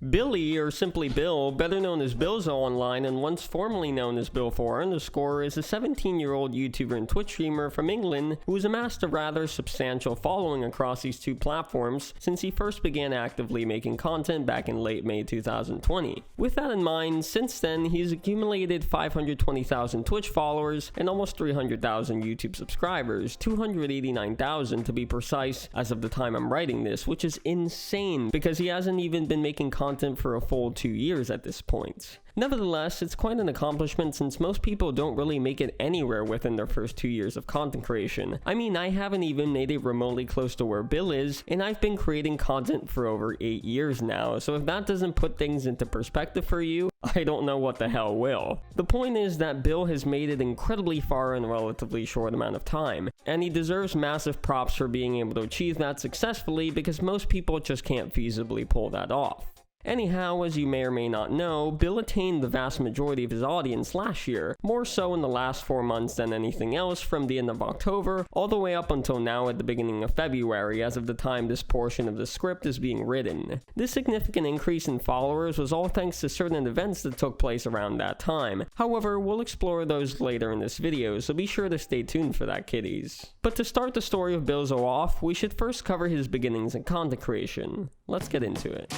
Billy, or simply Bill, better known as Billzo online and once formerly known as Bill4_, is a 17-year-old YouTuber and Twitch streamer from England who has amassed a rather substantial following across these two platforms since he first began actively making content back in late May 2020. With that in mind, since then he's accumulated 520,000 Twitch followers and almost 300,000 YouTube subscribers, 289,000 to be precise as of the time I'm writing this, which is insane because he hasn't even been making content for a full 2 years at this point. Nevertheless, it's quite an accomplishment since most people don't really make it anywhere within their first 2 years of content creation. I mean, I haven't even made it remotely close to where Bill is, and I've been creating content for over 8 years now, so if that doesn't put things into perspective for you, I don't know what the hell will. The point is that Bill has made it incredibly far in a relatively short amount of time, and he deserves massive props for being able to achieve that successfully because most people just can't feasibly pull that off. Anyhow, as you may or may not know, Bill attained the vast majority of his audience last year, more so in the last 4 months than anything else from the end of October all the way up until now at the beginning of February as of the time this portion of the script is being written. This significant increase in followers was all thanks to certain events that took place around that time. However, we'll explore those later in this video, so be sure to stay tuned for that, kiddies. But to start the story of Billzo off, we should first cover his beginnings in content creation. Let's get into it.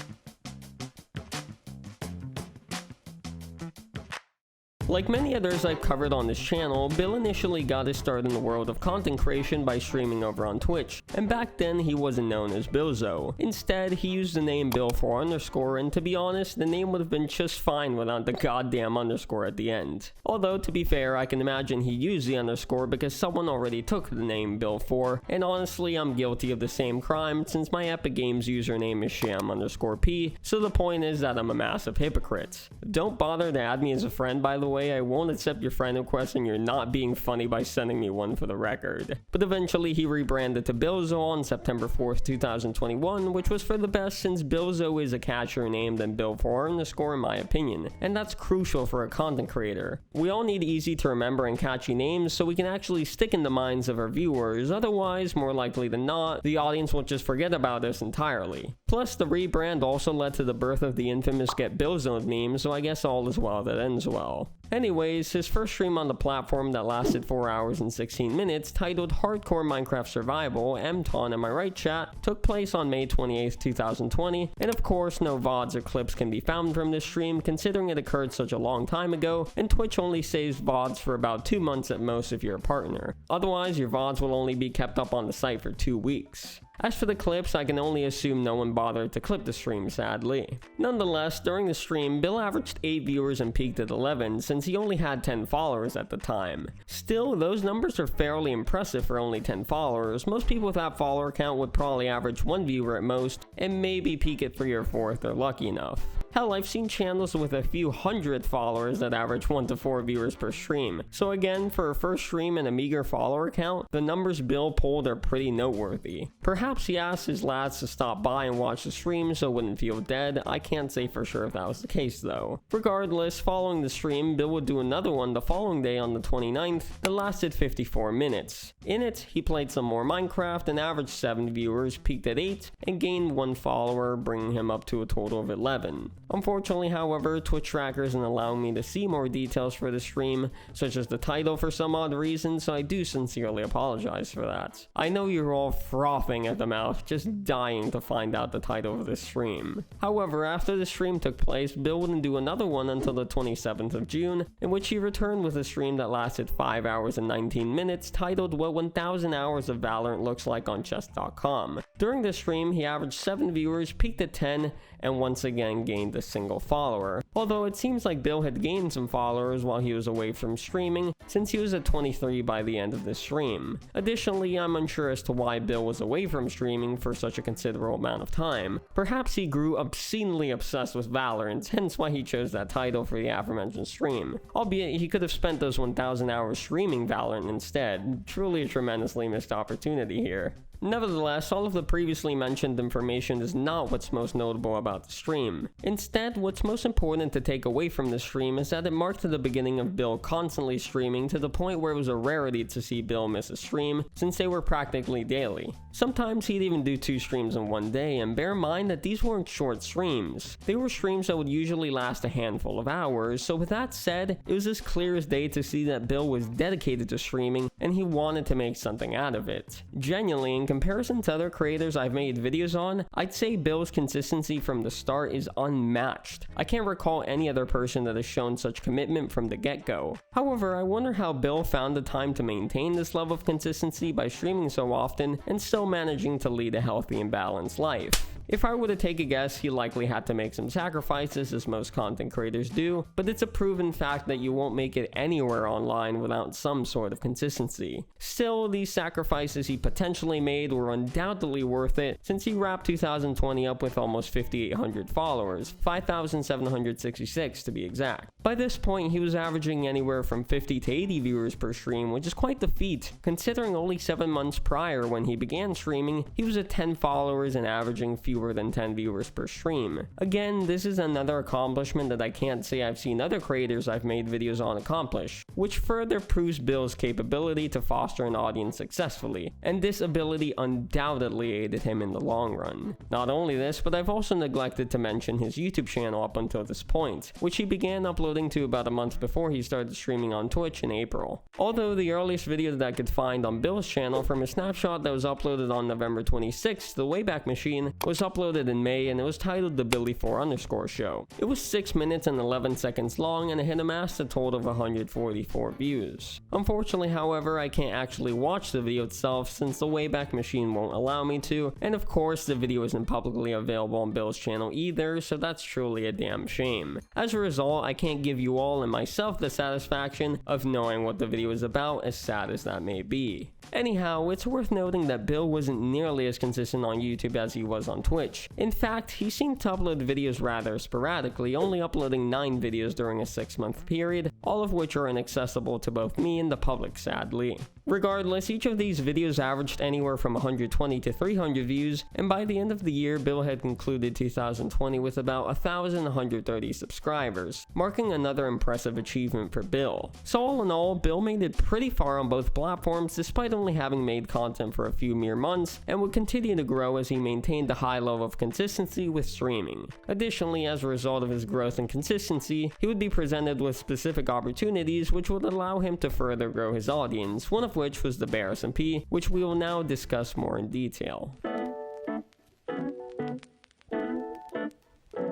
Like many others I've covered on this channel, Bill initially got his start in the world of content creation by streaming over on Twitch, and back then he wasn't known as Billzo. Instead, he used the name Bill4_, and to be honest, the name would have been just fine without the goddamn underscore at the end. Although, to be fair, I can imagine he used the underscore because someone already took the name Bill4, and honestly, I'm guilty of the same crime since my Epic Games username is sham_p, so the point is that I'm a massive hypocrite. Don't bother to add me as a friend, by the way. I won't accept your friend request and you're not being funny by sending me one for the record. But eventually he rebranded to Billzo on September 4th, 2021, which was for the best since Billzo is a catchier name than Bill4_ in my opinion, and that's crucial for a content creator. We all need easy to remember and catchy names so we can actually stick in the minds of our viewers, otherwise, more likely than not, the audience will just forget about us entirely. Plus, the rebrand also led to the birth of the infamous Get Billzo meme, so I guess all is well that ends well. Anyways, his first stream on the platform that lasted 4 hours and 16 minutes, titled Hardcore Minecraft Survival, MTON, am I right chat, took place on May 28th, 2020, and of course no VODs or clips can be found from this stream considering it occurred such a long time ago, and Twitch only saves VODs for about 2 months at most if you're a partner. Otherwise, your VODs will only be kept up on the site for 2 weeks. As for the clips, I can only assume no one bothered to clip the stream, sadly. Nonetheless, during the stream, Bill averaged 8 viewers and peaked at 11 since he only had 10 followers at the time. Still, those numbers are fairly impressive for only 10 followers. Most people with that follower count would probably average 1 viewer at most and maybe peak at 3 or 4 if they're lucky enough. Hell, I've seen channels with a few hundred followers that average 1 to 4 viewers per stream. So again, for a first stream and a meager follower count, the numbers Bill pulled are pretty noteworthy. Perhaps he asked his lads to stop by and watch the stream so it wouldn't feel dead. I can't say for sure if that was the case though. Regardless, following the stream, Bill would do another one the following day on the 29th that lasted 54 minutes. In it, he played some more Minecraft and averaged 7 viewers, peaked at 8, and gained 1 follower, bringing him up to a total of 11. Unfortunately, however, Twitch tracker isn't allowing me to see more details for the stream, such as the title for some odd reason, so I do sincerely apologize for that. I know you're all frothing at the mouth, just dying to find out the title of this stream. However, after the stream took place, Bill wouldn't do another one until the 27th of June, in which he returned with a stream that lasted 5 hours and 19 minutes, titled What 1000 Hours of Valorant Looks Like on Chess.com. During this stream, he averaged 7 viewers, peaked at 10, and once again gained a single follower. Although it seems like Bill had gained some followers while he was away from streaming, since he was at 23 by the end of this stream. Additionally, I'm unsure as to why Bill was away from streaming for such a considerable amount of time. Perhaps he grew obscenely obsessed with Valorant, hence why he chose that title for the aforementioned stream. Albeit, he could have spent those 1000 hours streaming Valorant instead. Truly a tremendously missed opportunity here. Nevertheless, all of the previously mentioned information is not what's most notable about the stream. Instead, what's most important important to take away from this stream is that it marked the beginning of Bill constantly streaming to the point where it was a rarity to see Bill miss a stream, since they were practically daily. Sometimes he'd even do 2 streams in one day, and bear in mind that these weren't short streams. They were streams that would usually last a handful of hours, so with that said, it was as clear as day to see that Bill was dedicated to streaming and he wanted to make something out of it. Genuinely, in comparison to other creators I've made videos on, I'd say Bill's consistency from the start is unmatched. I can't recall any other person that has shown such commitment from the get-go. However, I wonder how Bill found the time to maintain this level of consistency by streaming so often and still managing to lead a healthy and balanced life. If I were to take a guess, he likely had to make some sacrifices, as most content creators do, but it's a proven fact that you won't make it anywhere online without some sort of consistency. Still, these sacrifices he potentially made were undoubtedly worth it, since he wrapped 2020 up with almost 5,800 followers, 5,766 to be exact. By this point, he was averaging anywhere from 50 to 80 viewers per stream, which is quite the feat, considering only 7 months prior when he began streaming, he was at 10 followers and averaging fewer than 10 viewers per stream. Again, this is another accomplishment that I can't say I've seen other creators I've made videos on accomplish, which further proves Bill's capability to foster an audience successfully, and this ability undoubtedly aided him in the long run. Not only this, but I've also neglected to mention his YouTube channel up until this point, which he began uploading to about a month before he started streaming on Twitch in April. Although the earliest video that I could find on Bill's channel from a snapshot that was uploaded on November 26th, the Wayback Machine, was uploaded in May and it was titled The Billy4_ Show. It was 6 minutes and 11 seconds long and it had amassed a total of 144 views. Unfortunately, however, I can't actually watch the video itself since the Wayback Machine won't allow me to, and of course the video isn't publicly available on Bill's channel either, so that's truly a damn shame. As a result, I can't give you all and myself the satisfaction of knowing what the video is about, as sad as that may be. Anyhow, it's worth noting that Bill wasn't nearly as consistent on YouTube as he was on Twitch. In fact, he seemed to upload videos rather sporadically, only uploading 9 videos during a 6-month period, all of which are inaccessible to both me and the public, sadly. Regardless, each of these videos averaged anywhere from 120 to 300 views, and by the end of the year, Bill had concluded 2020 with about 1,130 subscribers, marking another impressive achievement for Bill. So all in all, Bill made it pretty far on both platforms despite only having made content for a few mere months, and would continue to grow as he maintained a high level of consistency with streaming. Additionally, as a result of his growth and consistency, he would be presented with specific opportunities which would allow him to further grow his audience, one of which was the bearSMP, which we will now discuss more in detail.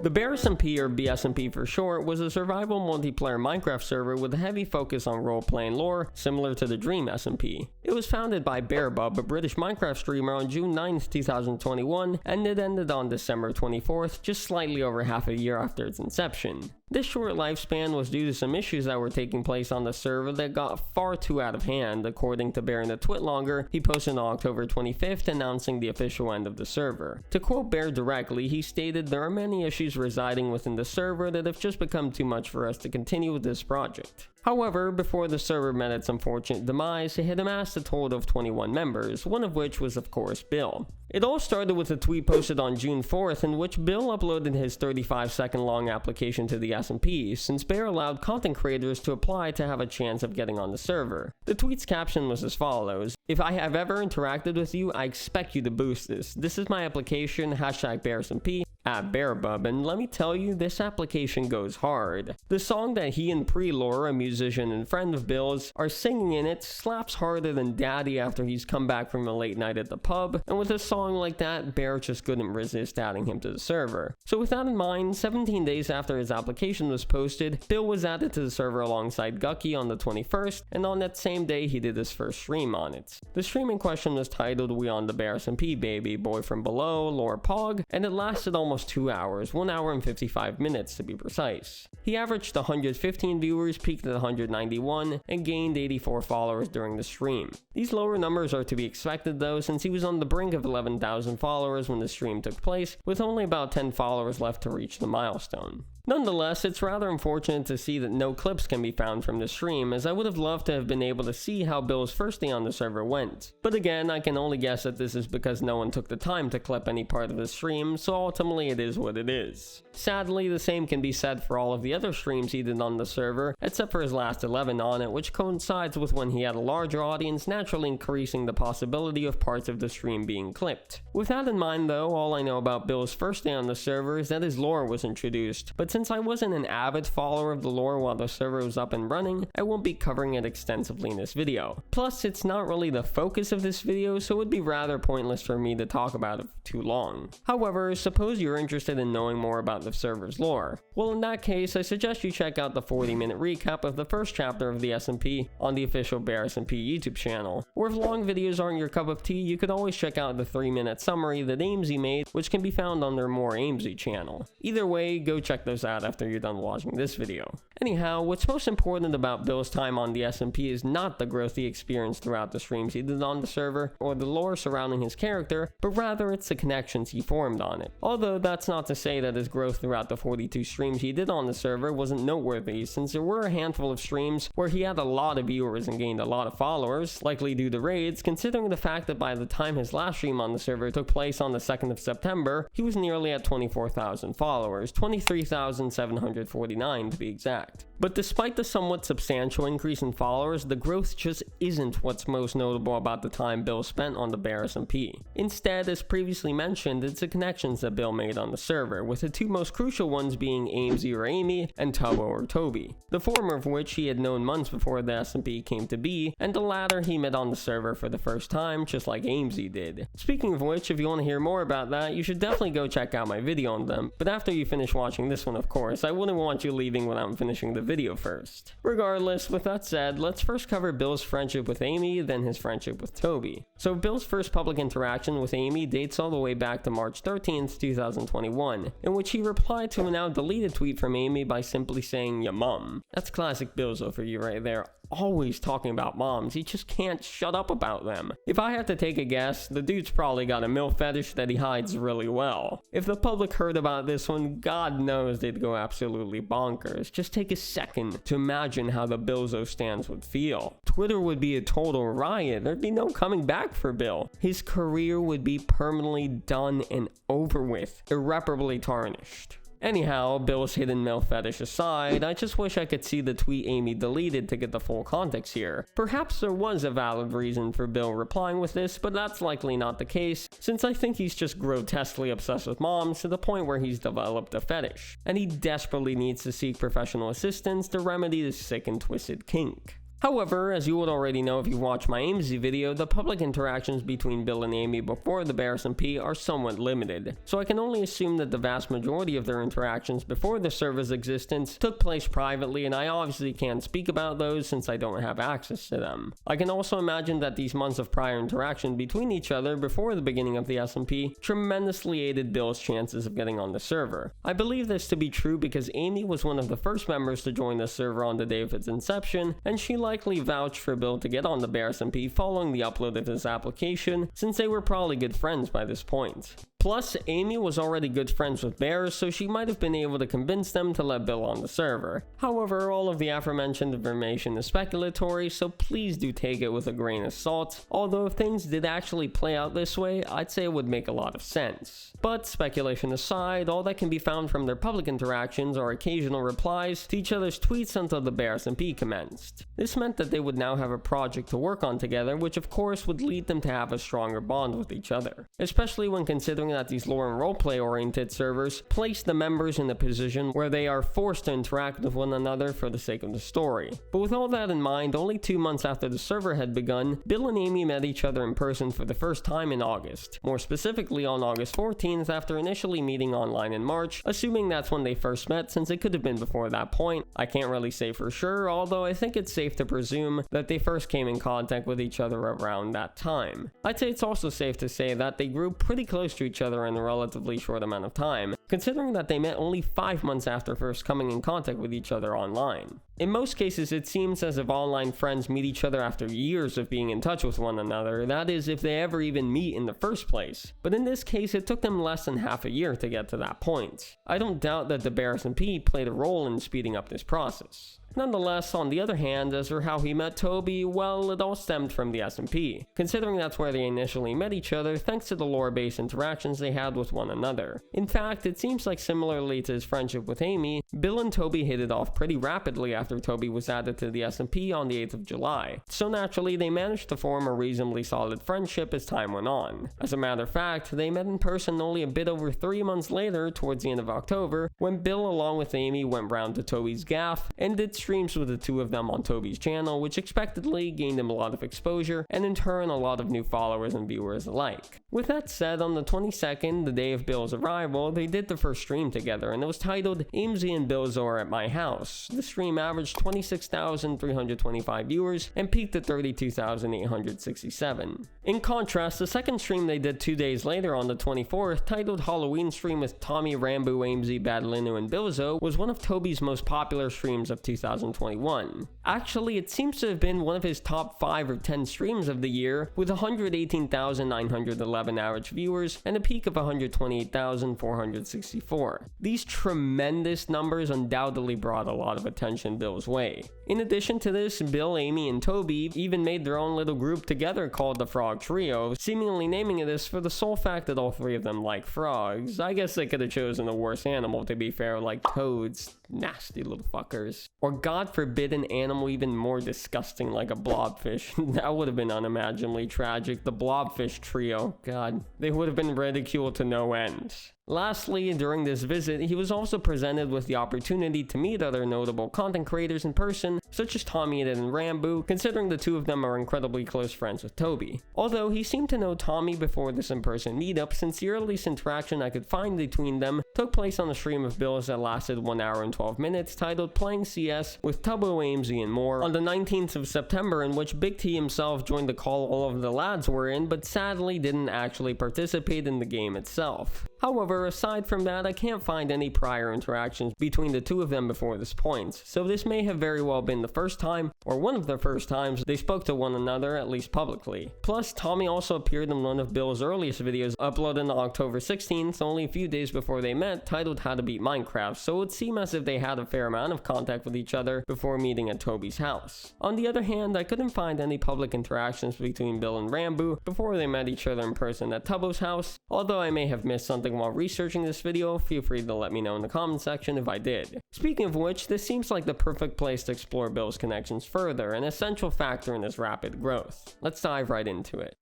The bearSMP, or bearSMP for short, was a survival multiplayer Minecraft server with a heavy focus on roleplay and lore, similar to the DreamSMP. It was founded by bearbub, a British Minecraft streamer, on June 9, 2021, and it ended on December 24th, just slightly over half a year after its inception. This short lifespan was due to some issues that were taking place on the server that got far too out of hand. According to Bear in the TwitLonger, he posted on October 25th announcing the official end of the server. To quote Bear directly, he stated, "There are many issues residing within the server that have just become too much for us to continue with this project." However, before the server met its unfortunate demise, it had amassed a total of 21 members, one of which was of course Bill. It all started with a tweet posted on June 4th in which Bill uploaded his 35-second long application to the SMP, since Bear allowed content creators to apply to have a chance of getting on the server. The tweet's caption was as follows: "If I have ever interacted with you, I expect you to boost this. This is my application, #bearSMP, at bearbub, and let me tell you, this application goes hard." The song that he and Prelore, a musician and friend of Bill's, are singing in it slaps harder than Daddy after he's come back from a late night at the pub, and with a song like that, Bear just couldn't resist adding him to the server. So with that in mind, 17 days after his application was posted, Bill was added to the server alongside Gucky on the 21st, and on that same day he did his first stream on it. The stream in question was titled "We on the bearSMP Baby, Boy from Below, Lore Pog," and it lasted almost 2 hours, 1 hour and 55 minutes to be precise. He averaged 115 viewers, peaked at 191, and gained 84 followers during the stream. These lower numbers are to be expected though, since he was on the brink of 11,000 followers when the stream took place, with only about 10 followers left to reach the milestone. Nonetheless, it's rather unfortunate to see that no clips can be found from the stream, as I would have loved to have been able to see how Bill's first day on the server went. went. But again, I can only guess that this is because no one took the time to clip any part of the stream, so ultimately it is what it is. Sadly, the same can be said for all of the other streams he did on the server, except for his last 11 on it, which coincides with when he had a larger audience, naturally increasing the possibility of parts of the stream being clipped. With that in mind though, all I know about Bill's first day on the server is that his lore was introduced, but since I wasn't an avid follower of the lore while the server was up and running, I won't be covering it extensively in this video. Plus, it's not really the focus of this video, so it would be rather pointless for me to talk about it for too long. However, suppose you're interested in knowing more about the server's lore. Well, in that case, I suggest you check out the 40-minute recap of the first chapter of the SMP on the official bearSMP YouTube channel. Or if long videos aren't your cup of tea, you could always check out the 3-minute summary that AIMSy made, which can be found on their More AIMSy channel. Either way, go check those out after you're done watching this video. Anyhow, what's most important about Bill's time on the SMP is not the growth he experienced throughout the streams he did on the server, or the lore surrounding his character, but rather it's the connections he formed on it. Although that's not to say that his growth throughout the 42 streams he did on the server wasn't noteworthy, since there were a handful of streams where he had a lot of viewers and gained a lot of followers, likely due to raids, considering the fact that by the time his last stream on the server took place on the 2nd of September, he was nearly at 24,000 followers, 23,749 to be exact. But despite the somewhat substantial increase in followers, the growth just isn't what's most notable about the time Bill spent on the bearSMP. Instead, as previously mentioned, it's the connections that Bill made on the server, with the two most crucial ones being AIMSy or Amy and Tubbo or Toby, the former of which he had known months before the SMP came to be, and the latter he met on the server for the first time, just like AIMSy did. Speaking of which, if you want to hear more about that, you should definitely go check out my video on them, but after you finish watching this one, of course. I wouldn't want you leaving without finishing the video first. Regardless, with that said, let's first cover Bill's friendship with Amy, then his friendship with Toby. So Bill's first public interaction with Amy dates all the way back to March 13th, 2021, in which he replied to a now deleted tweet from Amy by simply saying, "Ya mum." That's classic Billzo for you right there. Always talking about moms, he just can't shut up about them. If I had to take a guess, the dude's probably got a MILF fetish that he hides really well. If the public heard about this one, God knows they'd go absolutely bonkers. Just take a second to imagine how the Billzo stans would feel. Twitter would be a total riot. There'd be no coming back for Bill. His career would be permanently done and over with, irreparably tarnished. Anyhow, Bill's hidden MILF fetish aside, I just wish I could see the tweet Amy deleted to get the full context here. Perhaps there was a valid reason for Bill replying with this, but that's likely not the case, since I think he's just grotesquely obsessed with moms to the point where he's developed a fetish, and he desperately needs to seek professional assistance to remedy this sick and twisted kink. However, as you would already know if you watched my AIMSy video, the public interactions between Bill and Amy before the bearSMP are somewhat limited, so I can only assume that the vast majority of their interactions before the server's existence took place privately, and I obviously can't speak about those since I don't have access to them. I can also imagine that these months of prior interaction between each other before the beginning of the SMP tremendously aided Bill's chances of getting on the server. I believe this to be true because Amy was one of the first members to join the server on the day of its inception, and she likely vouched for Bill to get on the bearSMP following the upload of his application, since they were probably good friends by this point. Plus, Amy was already good friends with Bears, so she might have been able to convince them to let Bill on the server. However, all of the aforementioned information is speculatory, so please do take it with a grain of salt, although if things did actually play out this way, I'd say it would make a lot of sense. But speculation aside, all that can be found from their public interactions are occasional replies to each other's tweets until the bearSMP commenced. This meant that they would now have a project to work on together, which of course would lead them to have a stronger bond with each other, especially when considering that these lore and roleplay oriented servers place the members in a position where they are forced to interact with one another for the sake of the story. But with all that in mind, only 2 months after the server had begun, Bill and Amy met each other in person for the first time in August. More specifically on August 14th, after initially meeting online in March, assuming that's when they first met since it could have been before that point. I can't really say for sure, although I think it's safe to presume that they first came in contact with each other around that time. I'd say it's also safe to say that they grew pretty close to each other in a relatively short amount of time, considering that they met only 5 months after first coming in contact with each other online. In most cases, it seems as if online friends meet each other after years of being in touch with one another, that is, if they ever even meet in the first place. But in this case, it took them less than half a year to get to that point. I don't doubt that the bearSMP played a role in speeding up this process. Nonetheless, on the other hand, as for how he met Toby, well, it all stemmed from the SMP, considering that's where they initially met each other thanks to the lore-based interactions they had with one another. In fact, it seems like similarly to his friendship with Amy, Bill and Toby hit it off pretty rapidly after Toby was added to the SMP on the 8th of July, so naturally they managed to form a reasonably solid friendship as time went on. As a matter of fact, they met in person only a bit over 3 months later, towards the end of October, when Bill along with Amy went round to Toby's gaff and did streams with the two of them on Toby's channel, which expectedly gained him a lot of exposure and in turn a lot of new followers and viewers alike. With that said, on the 22nd, the day of Bill's arrival, they did the first stream together, and it was titled AMZ and Billzo Are at My House. The stream averaged 26,325 viewers and peaked at 32,867. In contrast, the second stream they did 2 days later on the 24th, titled Halloween Stream with Tommy, Rambo, AMZ, Badalino, and Billzo, was one of Toby's most popular streams of 2021. Actually, it seems to have been one of his top 5 or 10 streams of the year, with 118,911 average viewers and a peak of 128,464. These tremendous numbers undoubtedly brought a lot of attention Bill's way. In addition to this, Bill, Amy, and Toby even made their own little group together called the Frog Trio, seemingly naming it this for the sole fact that all three of them like frogs. I guess they could have chosen a worse animal, to be fair, like toads. Nasty little fuckers. Or God forbid an animal even more disgusting like a blobfish. That would have been unimaginably tragic. The Blobfish Trio. God, they would have been ridiculed to no end. Lastly, during this visit, he was also presented with the opportunity to meet other notable content creators in person, such as Tommy and Rambo, considering the two of them are incredibly close friends with Toby. Although he seemed to know Tommy before this in-person meetup, since the earliest interaction I could find between them took place on a stream of Bill's that lasted 1 hour and 12 minutes, titled Playing CS with Tubbo, AMZ, and more, on the 19th of September, in which Big T himself joined the call all of the lads were in, but sadly didn't actually participate in the game itself. However, aside from that, I can't find any prior interactions between the two of them before this point, so this may have very well been the first time, or one of the first times, they spoke to one another, at least publicly. Plus, Tommy also appeared in one of Bill's earliest videos uploaded on October 16th, only a few days before they met, titled How to Beat Minecraft, so it would seem as if they had a fair amount of contact with each other before meeting at Toby's house. On the other hand, I couldn't find any public interactions between Bill and Rambo before they met each other in person at Tubbo's house, although I may have missed something while researching this video. Feel free to let me know in the comment section if I did. Speaking of which, this seems like the perfect place to explore Bill's connections further, an essential factor in his rapid growth. Let's dive right into it.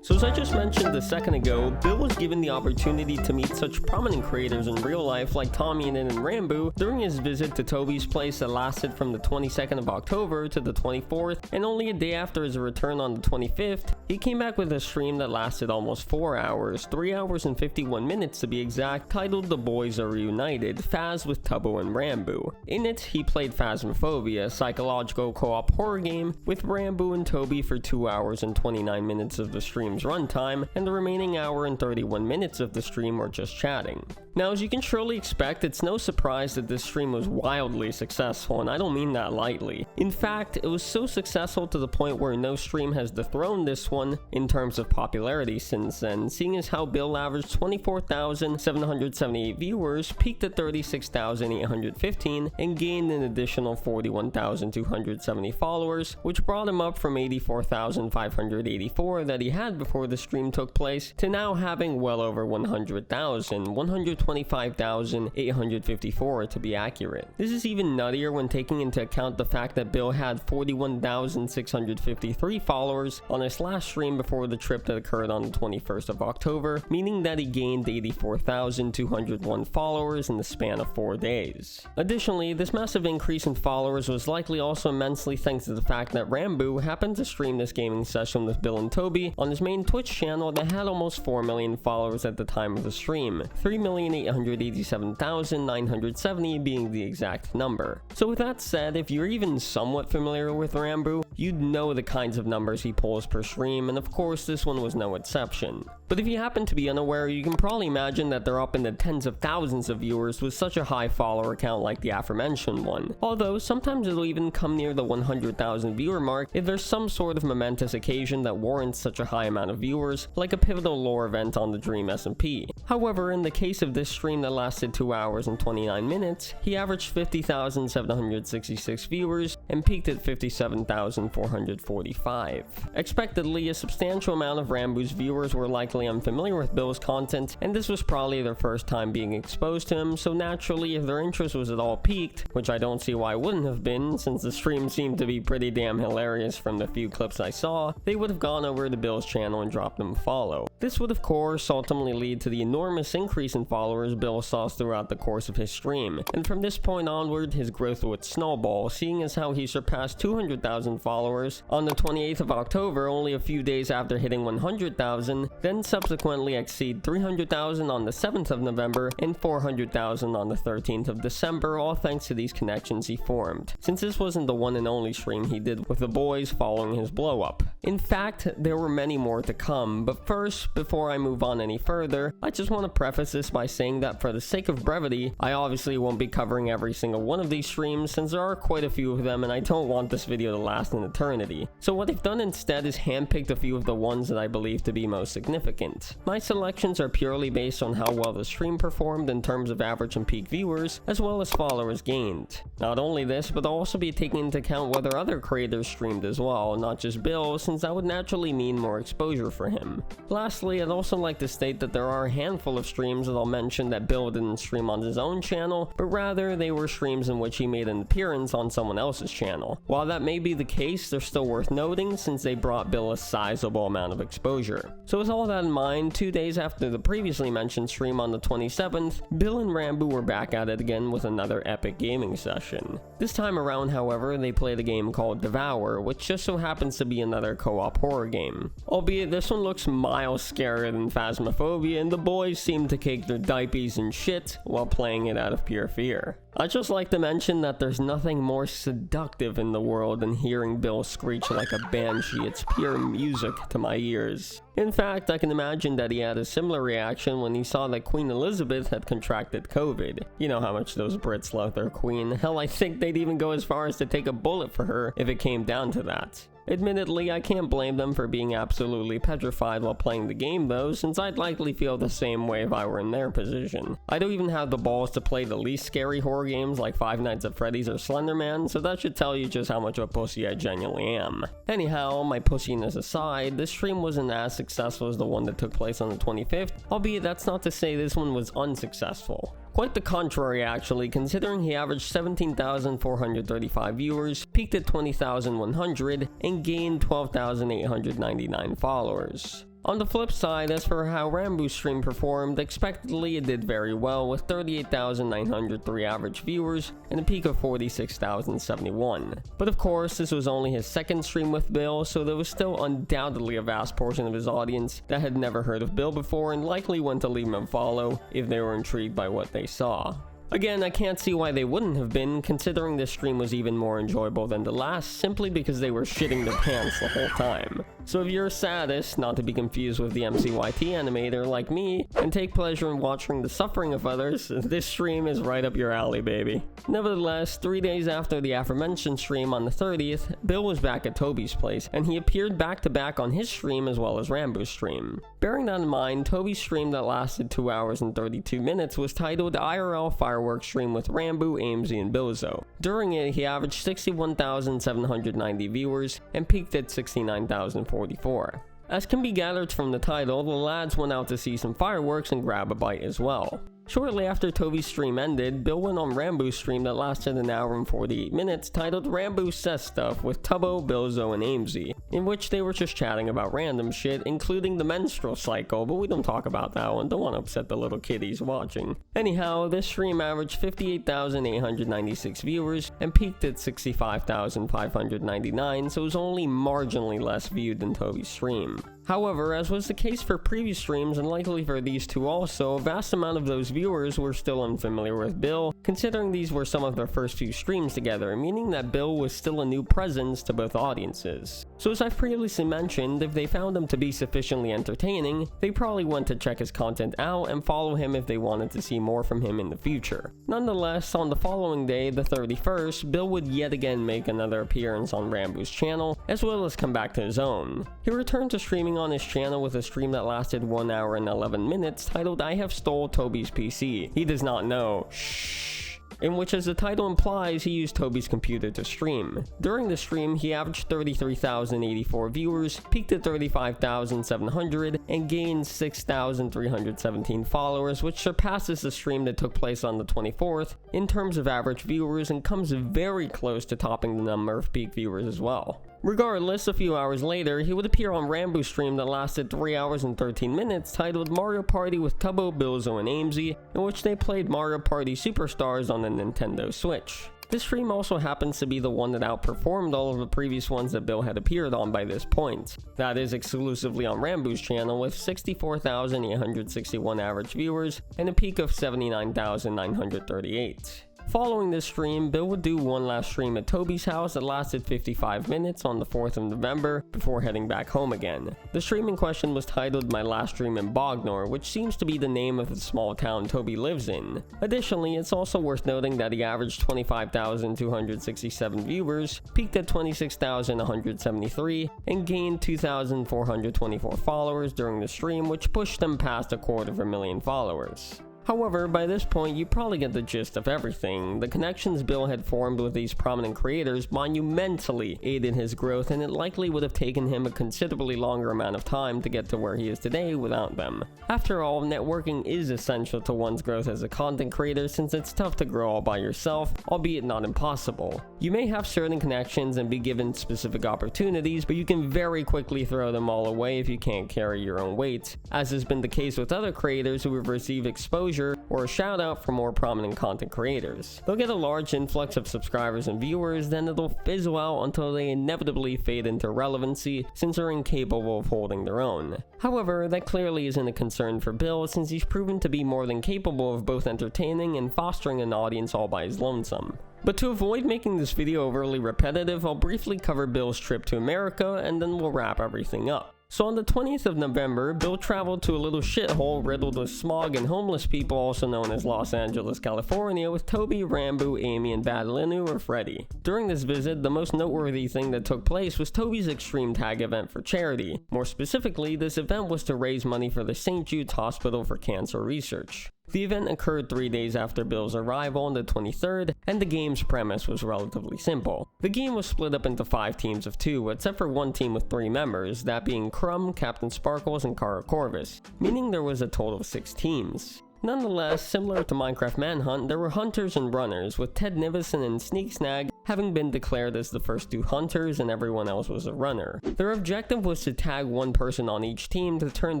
So as I just mentioned a second ago, Bill was given the opportunity to meet such prominent creators in real life like Tommy and Rambo during his visit to Toby's place that lasted from the 22nd of October to the 24th, and only a day after his return on the 25th, he came back with a stream that lasted almost 4 hours, 3 hours and 51 minutes to be exact, titled The Boys Are Reunited, Phaz with Tubbo and Rambo. In it, he played Phasmophobia, a psychological co-op horror game, with Rambo and Toby for 2 hours and 29 minutes of the stream's runtime, and the remaining hour and 31 minutes of the stream were just chatting. Now, as you can surely expect, it's no surprise that this stream was wildly successful, and I don't mean that lightly. In fact, it was so successful to the point where no stream has dethroned this one in terms of popularity since then, seeing as how Bill averaged 24,778 viewers, peaked at 36,815, and gained an additional 41,270 followers, which brought him up from 84,584 that he had before the stream took place to now having well over 100,000, 125,854 to be accurate. This is even nuttier when taking into account the fact that Bill had 41,653 followers on his last stream before the trip that occurred on the 21st of October, meaning that he gained 84,201 followers in the span of 4 days. Additionally, this massive increase in followers was likely also immensely thanks to the fact that Rambo happened to stream this gaming session with Bill and Toby on his main Twitch channel that had almost 4 million followers at the time of the stream, 3,887,970 being the exact number. So with that said, if you're even somewhat familiar with Rambo, you'd know the kinds of numbers he pulls per stream, and of course this one was no exception. But if you happen to be unaware, you can probably imagine that they're up in the tens of thousands of viewers with such a high follower count like the aforementioned one. Although, sometimes it'll even come near the 100,000 viewer mark if there's some sort of momentous occasion that warrants such a high amount of viewers, like a pivotal lore event on the Dream SMP. However, in the case of this this stream that lasted 2 hours and 29 minutes, he averaged 50,766 viewers and peaked at 57,445. Expectedly, a substantial amount of Rambo's viewers were likely unfamiliar with Bill's content, and this was probably their first time being exposed to him, so naturally, if their interest was at all piqued, which I don't see why it wouldn't have been, since the stream seemed to be pretty damn hilarious from the few clips I saw, they would have gone over to Bill's channel and dropped him a follow. This would of course ultimately lead to the enormous increase in followers Bill saw throughout the course of his stream, and from this point onward, his growth would snowball, seeing as how he surpassed 200,000 followers on the 28th of October, only a few days after hitting 100,000, then subsequently exceed 300,000 on the 7th of November and 400,000 on the 13th of December, all thanks to these connections he formed, since this wasn't the one and only stream he did with the boys following his blow up. In fact, there were many more to come, but first, before I move on any further, I just want to preface this by saying that for the sake of brevity, I obviously won't be covering every single one of these streams since there are quite a few of them and I don't want this video to last an eternity. So what I've done instead is handpicked a few of the ones that I believe to be most significant. My selections are purely based on how well the stream performed in terms of average and peak viewers, as well as followers gained. Not only this, but I'll also be taking into account whether other creators streamed as well, not just Bill, since that would naturally mean more exposure for him. Lastly, I'd also like to state that there are a handful of streams that I'll mention that Bill didn't stream on his own channel, but rather they were streams in which he made an appearance on someone else's channel. While that may be the case, they're still worth noting since they brought Bill a sizable amount of exposure. So with all that in mind, 2 days after the previously mentioned stream on the 27th, Bill and Rambo were back at it again with another epic gaming session. This time around, however, they played a game called Devour, which just so happens to be another co-op horror game. Albeit this one looks miles scarier than Phasmophobia, and the boys seem to cake their diapers and shit while playing it out of pure fear. I'd just like to mention that there's nothing more seductive in the world than hearing Bill screech like a banshee. It's pure music to my ears. In fact, I can imagine that he had a similar reaction when he saw that Queen Elizabeth had contracted COVID. You know how much those Brits love their queen. Hell, I think they'd even go as far as to take a bullet for her if it came down to that. Admittedly, I can't blame them for being absolutely petrified while playing the game though, since I'd likely feel the same way if I were in their position. I don't even have the balls to play the least scary horror games like Five Nights at Freddy's or Slender Man, so that should tell you just how much of a pussy I genuinely am. Anyhow, my pussiness aside, this stream wasn't as successful as the one that took place on the 25th, albeit that's not to say this one was unsuccessful. Quite the contrary actually, considering he averaged 17,435 viewers, peaked at 20,100, and gained 12,899 followers. On the flip side, as for how Rambo's stream performed, expectedly it did very well with 38,903 average viewers and a peak of 46,071. But of course, this was only his second stream with Bill, so there was still undoubtedly a vast portion of his audience that had never heard of Bill before and likely went to leave him a follow if they were intrigued by what they saw. Again, I can't see why they wouldn't have been, considering this stream was even more enjoyable than the last, simply because they were shitting their pants the whole time. So if you're a sadist, not to be confused with the MCYT animator like me, and take pleasure in watching the suffering of others, this stream is right up your alley, baby. Nevertheless, 3 days after the aforementioned stream on the 30th, Bill was back at Toby's place, and he appeared back to back on his stream as well as Rambo's stream. Bearing that in mind, Toby's stream that lasted 2 hours and 32 minutes was titled IRL Fireworks Stream with Rambo, Amesy, and Billzo. During it, he averaged 61,790 viewers and peaked at 69,044. As can be gathered from the title, the lads went out to see some fireworks and grab a bite as well. Shortly after Toby's stream ended, Bill went on Rambo's stream that lasted an hour and 48 minutes titled Rambo Says Stuff with Tubbo, Billzo, and Amesy, in which they were just chatting about random shit, including the menstrual cycle, but we don't talk about that one, don't want to upset the little kiddies watching. Anyhow, this stream averaged 58,896 viewers and peaked at 65,599, so it was only marginally less viewed than Toby's stream. However, as was the case for previous streams and likely for these two also, a vast amount of those viewers were still unfamiliar with Bill, considering these were some of their first few streams together, meaning that Bill was still a new presence to both audiences. So as I've previously mentioned, if they found him to be sufficiently entertaining, they probably went to check his content out and follow him if they wanted to see more from him in the future. Nonetheless, on the following day, the 31st, Bill would yet again make another appearance on Rambo's channel, as well as come back to his own. He returned to streaming starting on his channel with a stream that lasted 1 hour and 11 minutes titled "I Have Stole Toby's PC. He Does Not Know. Shh." In which, as the title implies, he used Toby's computer to stream. During the stream, he averaged 33,084 viewers, peaked at 35,700, and gained 6,317 followers, which surpasses the stream that took place on the 24th in terms of average viewers and comes very close to topping the number of peak viewers as well. Regardless, a few hours later, he would appear on Rambo's stream that lasted 3 hours and 13 minutes titled Mario Party with Tubbo, Billzo, and Amesy, in which they played Mario Party Superstars on the Nintendo Switch. This stream also happens to be the one that outperformed all of the previous ones that Bill had appeared on by this point. That is exclusively on Rambo's channel with 64,861 average viewers and a peak of 79,938. Following this stream, Bill would do one last stream at Toby's house that lasted 55 minutes on the 4th of November before heading back home again. The stream in question was titled My Last Stream in Bognor, which seems to be the name of the small town Toby lives in. Additionally, it's also worth noting that he averaged 25,267 viewers, peaked at 26,173, and gained 2,424 followers during the stream, which pushed him past 250,000 followers. However, by this point, you probably get the gist of everything. The connections Bill had formed with these prominent creators monumentally aided his growth, and it likely would have taken him a considerably longer amount of time to get to where he is today without them. After all, networking is essential to one's growth as a content creator since it's tough to grow all by yourself, albeit not impossible. You may have certain connections and be given specific opportunities, but you can very quickly throw them all away if you can't carry your own weight, as has been the case with other creators who have received exposure or a shout out from more prominent content creators. They'll get a large influx of subscribers and viewers, then it'll fizzle out until they inevitably fade into irrelevancy since they're incapable of holding their own. However, that clearly isn't a concern for Bill since he's proven to be more than capable of both entertaining and fostering an audience all by his lonesome. But to avoid making this video overly repetitive, I'll briefly cover Bill's trip to America and then we'll wrap everything up. So on the 20th of November, Bill traveled to a little shithole riddled with smog and homeless people also known as Los Angeles, California with Toby, Rambo, Amy, and Bad Linu or Freddy. During this visit, the most noteworthy thing that took place was Toby's Extreme Tag event for charity. More specifically, this event was to raise money for the St. Jude's Hospital for Cancer Research. The event occurred 3 days after Bill's arrival on the 23rd, and the game's premise was relatively simple. The game was split up into 5 teams of 2, except for one team with 3 members, that being Crumb, Captain Sparkles, and Kara Corvus, meaning there was a total of 6 teams. Nonetheless, similar to Minecraft Manhunt, there were hunters and runners, with Ted Nivison and Sneak Snag having been declared as the first 2 hunters and everyone else was a runner. Their objective was to tag one person on each team to turn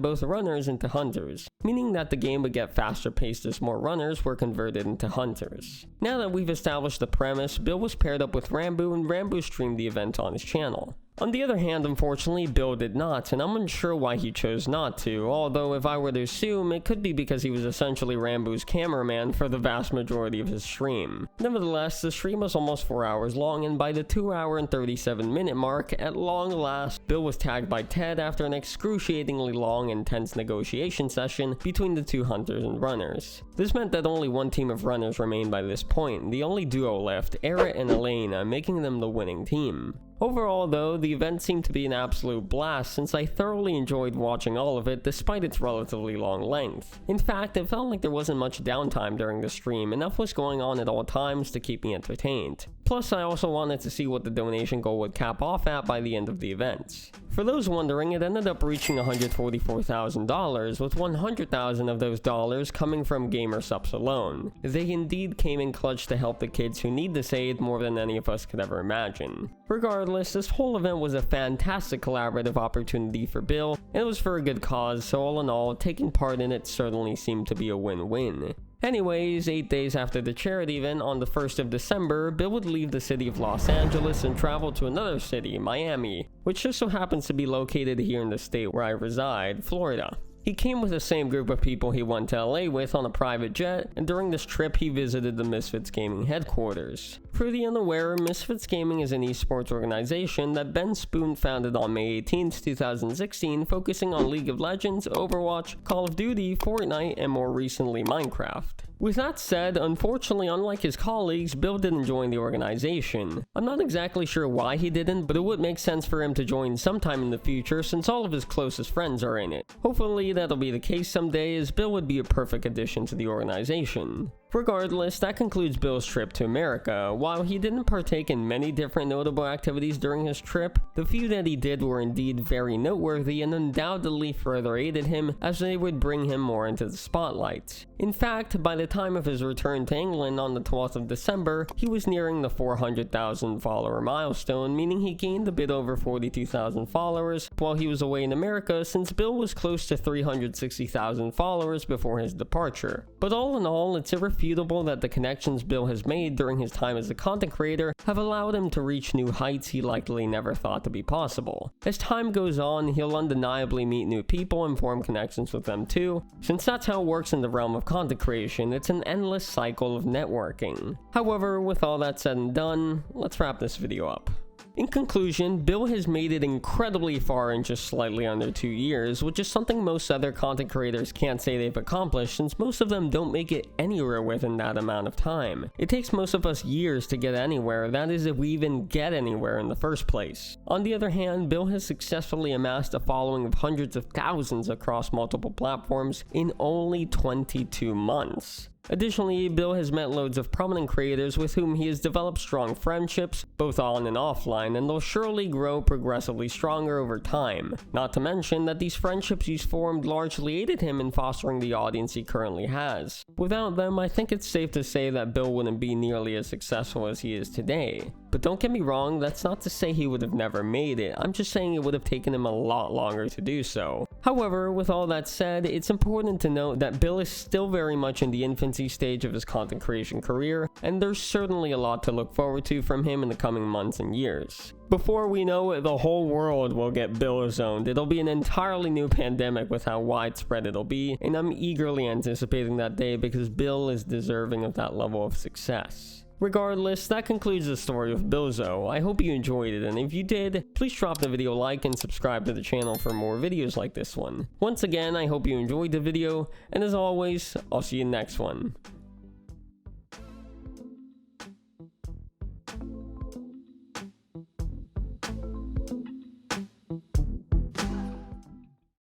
both runners into hunters, meaning that the game would get faster paced as more runners were converted into hunters. Now that we've established the premise, Bill was paired up with Rambo and Rambo streamed the event on his channel. On the other hand, unfortunately, Bill did not, and I'm unsure why he chose not to, although if I were to assume, it could be because he was essentially Rambo's cameraman for the vast majority of his stream. Nevertheless, the stream was almost 4 hours long, and by the 2 hour and 37 minute mark, at long last, Bill was tagged by Ted after an excruciatingly long and tense negotiation session between the 2 hunters and runners. This meant that only one team of runners remained by this point, the only duo left, Era and Elena, making them the winning team. Overall though, the event seemed to be an absolute blast since I thoroughly enjoyed watching all of it despite its relatively long length. In fact, it felt like there wasn't much downtime during the stream, enough was going on at all times to keep me entertained. Plus, I also wanted to see what the donation goal would cap off at by the end of the event. For those wondering, it ended up reaching $144,000, with $100,000 of those dollars coming from gamer subs alone. They indeed came in clutch to help the kids who need this aid more than any of us could ever imagine. Regardless, this whole event was a fantastic collaborative opportunity for Bill, and it was for a good cause, so all in all, taking part in it certainly seemed to be a win-win. Anyways, 8 days after the charity event on the 1st of December, Bill would leave the city of Los Angeles and travel to another city, Miami, which just so happens to be located here in the state where I reside, Florida. He came with the same group of people he went to LA with on a private jet, and during this trip he visited the Misfits Gaming headquarters. For the unaware, Misfits Gaming is an esports organization that Ben Spoon founded on May 18, 2016, focusing on League of Legends, Overwatch, Call of Duty, Fortnite, and more recently Minecraft. With that said, unfortunately, unlike his colleagues, Bill didn't join the organization. I'm not exactly sure why he didn't, but it would make sense for him to join sometime in the future since all of his closest friends are in it. Hopefully that'll be the case someday, as Bill would be a perfect addition to the organization. Regardless, that concludes Bill's trip to America. While he didn't partake in many different notable activities during his trip, the few that he did were indeed very noteworthy and undoubtedly further aided him as they would bring him more into the spotlight. In fact, by the time of his return to England on the 12th of December, he was nearing the 400,000 follower milestone, meaning he gained a bit over 42,000 followers while he was away in America, since Bill was close to 360,000 followers before his departure. But all in all, it's irrefutable that the connections Bill has made during his time as a content creator have allowed him to reach new heights he likely never thought to be possible. As time goes on, he'll undeniably meet new people and form connections with them too, since that's how it works in the realm of content creation. It's an endless cycle of networking. However, with all that said and done, let's wrap this video up. In conclusion, Bill has made it incredibly far in just slightly under 2 years, which is something most other content creators can't say they've accomplished, since most of them don't make it anywhere within that amount of time. It takes most of us years to get anywhere, that is if we even get anywhere in the first place. On the other hand, Bill has successfully amassed a following of hundreds of thousands across multiple platforms in only 22 months. Additionally, Bill has met loads of prominent creators with whom he has developed strong friendships, both on and offline, and they'll surely grow progressively stronger over time. Not to mention that these friendships he's formed largely aided him in fostering the audience he currently has. Without them, I think it's safe to say that Bill wouldn't be nearly as successful as he is today. But don't get me wrong, that's not to say he would have never made it, I'm just saying it would have taken him a lot longer to do so. However, with all that said, it's important to note that Bill is still very much in the infancy stage of his content creation career, and there's certainly a lot to look forward to from him in the coming months and years. Before we know it, the whole world will get Billzoned. It'll be an entirely new pandemic with how widespread it'll be, and I'm eagerly anticipating that day because Bill is deserving of that level of success. Regardless, that concludes the story of Billzo. I hope you enjoyed it, and if you did, please drop the video a like and subscribe to the channel for more videos like this one. Once again, I hope you enjoyed the video, and as always, I'll see you in the next one.